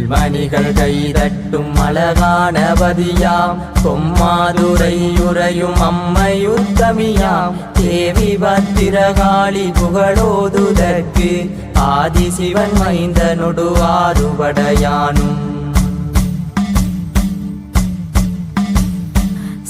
கல்மணிகள் கைதட்டும் அழகானபதியாம் கொம்மாதுரை உரையும் அம்மையுத்தமியாம் தேவி பத்திரகாளி புகழோதுதற்கு ஆதிசிவன் மைந்தனொடு ஆறுபடையானும்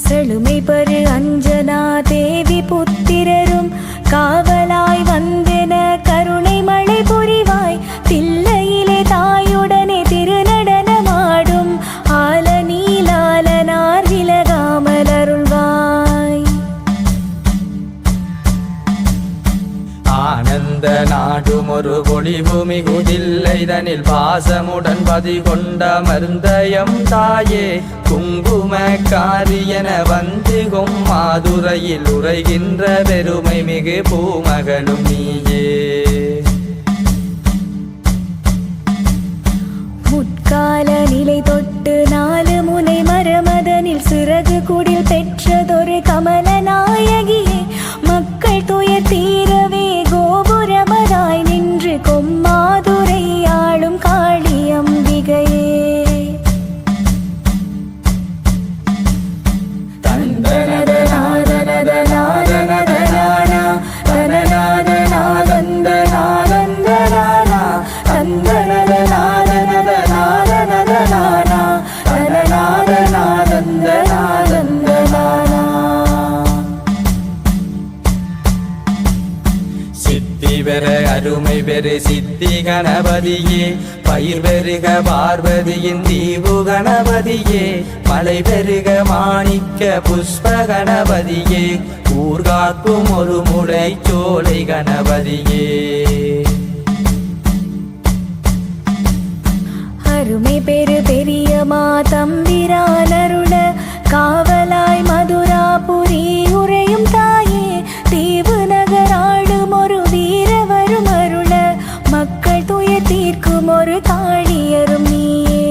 செழுமை பரு அஞ்சனா தேவி புத்திரரும் காவலாய் வந்தென கருணை மழை புரிவாய் தில்லையிலே தாயுடனே திருநடனமாடும் ஆல நீலாலனார் விலகாமல் அருள்வாய். ஆனந்த நாடும் ஒரு பொழிவு மிகுதில்லைதனில் பாசமுடன் பதிகொண்ட மருந்தயம் தாயே குங்கும காரியன வந்து கொம்மாதுரையில் உரைகின்ற பெருமை மிகு பூமகனும் நீயே. முற்கால நிலை தொட்டு 4 முனை மரமதனில் சிறகு குடில் பெற்றதொரு கமல நாயகியே மக்கள் துயர் தீரவே கோபுரமதாய் நின்று கொம்மாதுரை ஆளும் காளி அம்பிகையே. அருமை பெரு சித்தி கணபதியே பயிர் பெருக பார்வதியின் தீவு கணபதியே மலை பெருக மாணிக்க புஷ்ப கணபதியே ஊர்காக்கும் ஒரு முளை சோலை கணபதியே. அருமை பெரு பெரியமா தம்பிரான் அருள காவலாய் மதுராபுரி உரையும் தாயே தீவு நகராடும் ஒரு வீரவரும் அருள மக்கள் துயர் தீர்க்கும் ஒரு காளியரும் நீயே.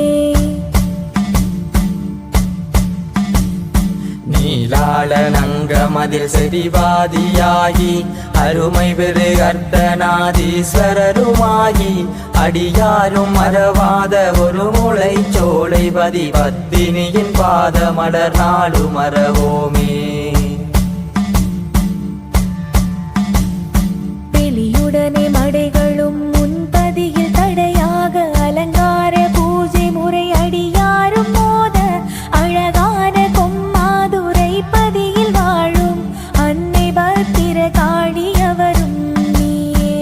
நீலாள நங்கமதில் செடிவாதியாகி அருமை பெரு அர்த்தநாதீஸ்வரருமாகி அடியாரும் மறவாத ஒரு முளை சோலை பதி பத்தினியின் பாத மலர் நாடு மறவோமே. வெளியுடனே மடைகளும் முன்பதியில் தடையாக அலங்கார பூஜை முறை அடியாரும் மோத அழகான கொம்மாதுரை பதியில் வாழும் அன்னை பத்திர காளி அவரும் நீயே.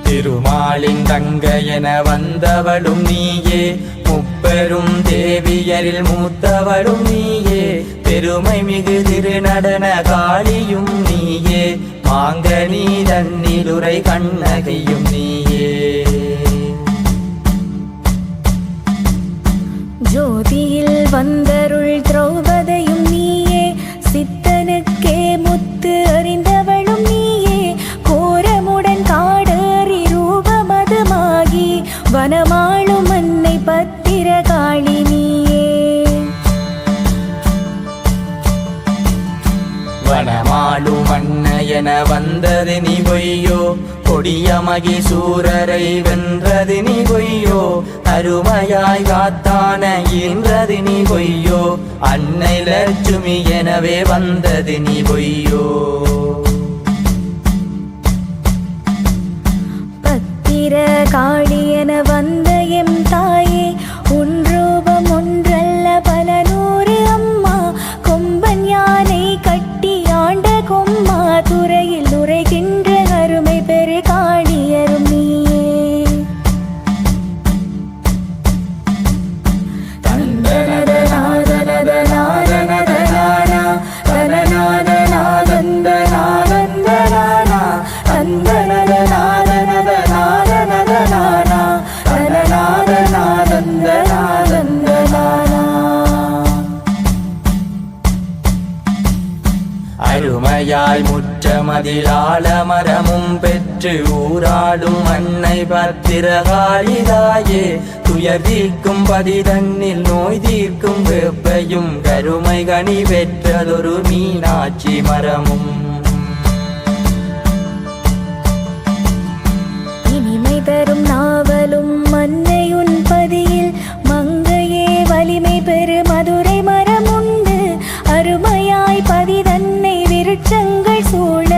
திருமாலின் தங்கையென வந்தவளும் நீயே முப்பெரும் தேவியரில் மூத்தவளும் நீயே பெருமை மிகு திருநடன காளியும் நீயே மாங்கனி தன்னிலுரை கண்ணகையும் நீயே. ஜோதியில் வந்தருள் திரௌபதியும் நீயே சித்தனுக்கே முத்து அறிந்தவளும் நீயே கோரமுடன் காடேறி ரூபமதுமாகி வனமாளும் அன்னை பத்திர காளி நீயே. வனமாளும் அன்னையென வந்தது நீ பொய்யோ கொடிய மகிசூரரை வென்றது நீ பொய்யோ அருமையாய் காத்தான ஈன்றது நீ பொய்யோ அன்னை லட்சுமி எனவே வந்தது நீ பொய்யோ. பத்திர காளி என வந்த எம் தாயே உன் ரூபம் ஒன்றல்ல பல நூறு அம்மா கொம்பன் யானை கட்டி ஆண்ட கொம்மா துறையில் உரைகின்ற அருமை பெரு காளியரும் நீயே. அருமையாய் முற்றமதிலாள மரமும் பெற்று ஊராடும் அன்னை பத்திரகாளிதாயே துயர் தீர்க்கும் பதிதன்னில் நோய் தீர்க்கும் வெப்பையும் கருமை கனி பெற்றதொரு மீனாட்சி மரமும் இனிமை தரும் நாவலும் மன்னையுன் பதியில் மங்கையே வலிமை பெரு மதுரை மரம் உண்டு அருமையாய் பதிதன்னை விருட்சங்கள் சூழ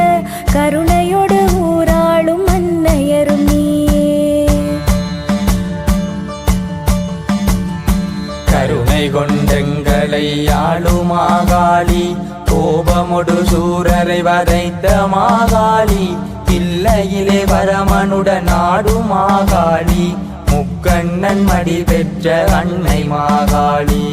கருணையோடு ஊராளும் அன்னையரும் நீயே கருணை கொண்டெங்களை ஆளுமாகாளி கோபமொடு சூரரை வதைத்த மாகாளி இல்லையிலே வரமனுடன் ஆடும் மாகாளி முக்கண்ணன் மடி பெற்ற அன்னை மாகாளி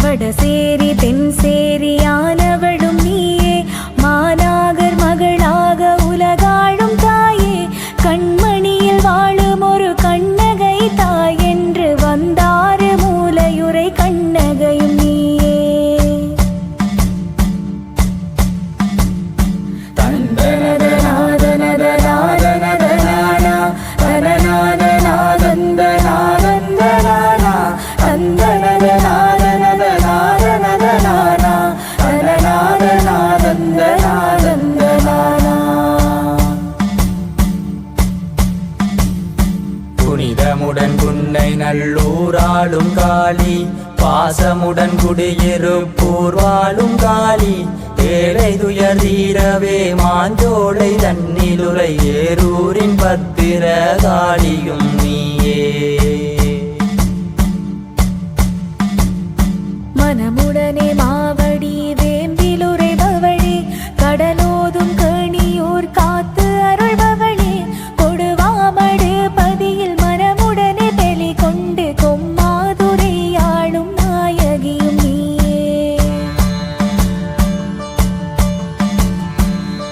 வடசேரி தென்சேரி ஆனவளும் நீயே மாநாகர் மகளாக உலகாளும் தாயே கண்மணியில் வாழும் ஒரு கண்ணகை தாய் என்று வந்தாறு மூலையுரை கண்ணகையும் நீயே புனிதமுடன் புன்னை நல்லூராளும் காளி பாசமுடன் குடியிருப்பூர் வாழும் காளி ஏழை துயர் தீரவே மாஞ்சோலை தன்னிலுரை ஏரூரின் பத்திர காளியும் நீயே மனமுடனே மாவடி வேம்பிலுரை பவழி கடலோதும் கணியூர் காத்து அருள்பவளே கொடுவாமடு பதியில் மனமுடனே தெளி கொண்டு கொம்மாதுரை ஆளும் நாயகியும் நீயே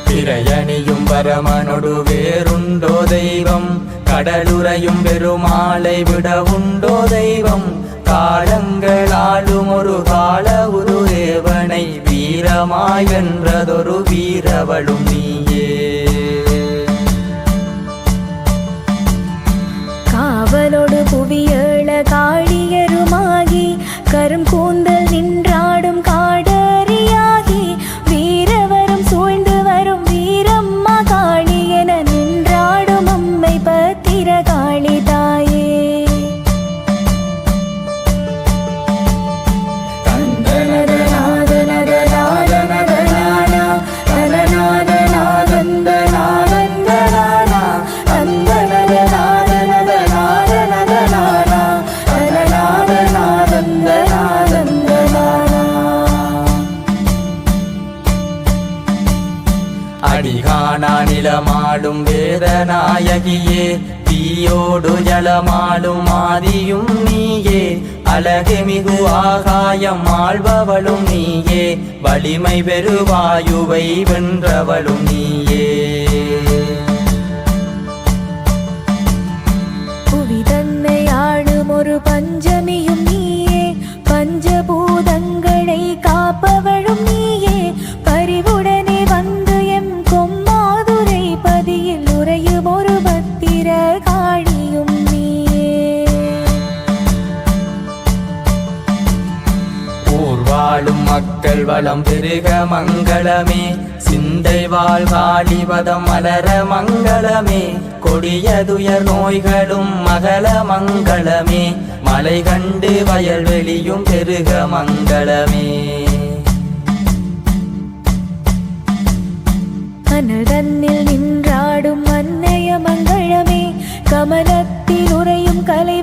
திரையணியும் வரமனொடு வேறுண்டோ தெய்வம் கடலுரையும் பெருமாளை விட உண்டோ தெய்வம் காலங்களாலும் ஒரு கால ஒரு தேவனை வீரமாய் வென்றதொரு வீரவளும் நீயே காவலோடு புவியேள காளியருமாகி கரும் கூந்தல் நின்றாடும் காடறியாகி வீரவரும் சூழ்ந்து வரும் வீரம்மா காளி என நின்றாடும் அம்மை பத்திர காளி தாயே அடிகானா நிலமாடும் வேதநாயகியே தீயோடு ஜலமாடும் ஆதியும் நீயே அழகு மிகு ஆகாயம் ஆள்பவளும் நீயே வலிமை பெருவாயுவை வென்றவளும் நீயே புவி தன்னை ஆளும் ஒரு பஞ்சமியும் நீயே பஞ்சபூதங்களை காப்பவளும் நீயே பரிவுடனே வந்து எம் கொம்மாதுரை பதியில் உறையும் ஒரு பத்திர காளியும் நீயே ஊர்வாழும் மக்கள் வளம் பெருக மங்களமே சிந்தை வாழ் காளிபதம் மலர மங்களமே கொடிய துயர் நோய்களும் மகள மங்களமே மலை கண்டு வயல்வெளியும் பெருக மங்களமே கனல் தன்னில் நின்றாடும் அன்னைய மங்களமே கமலத்தில் உறையும் கலை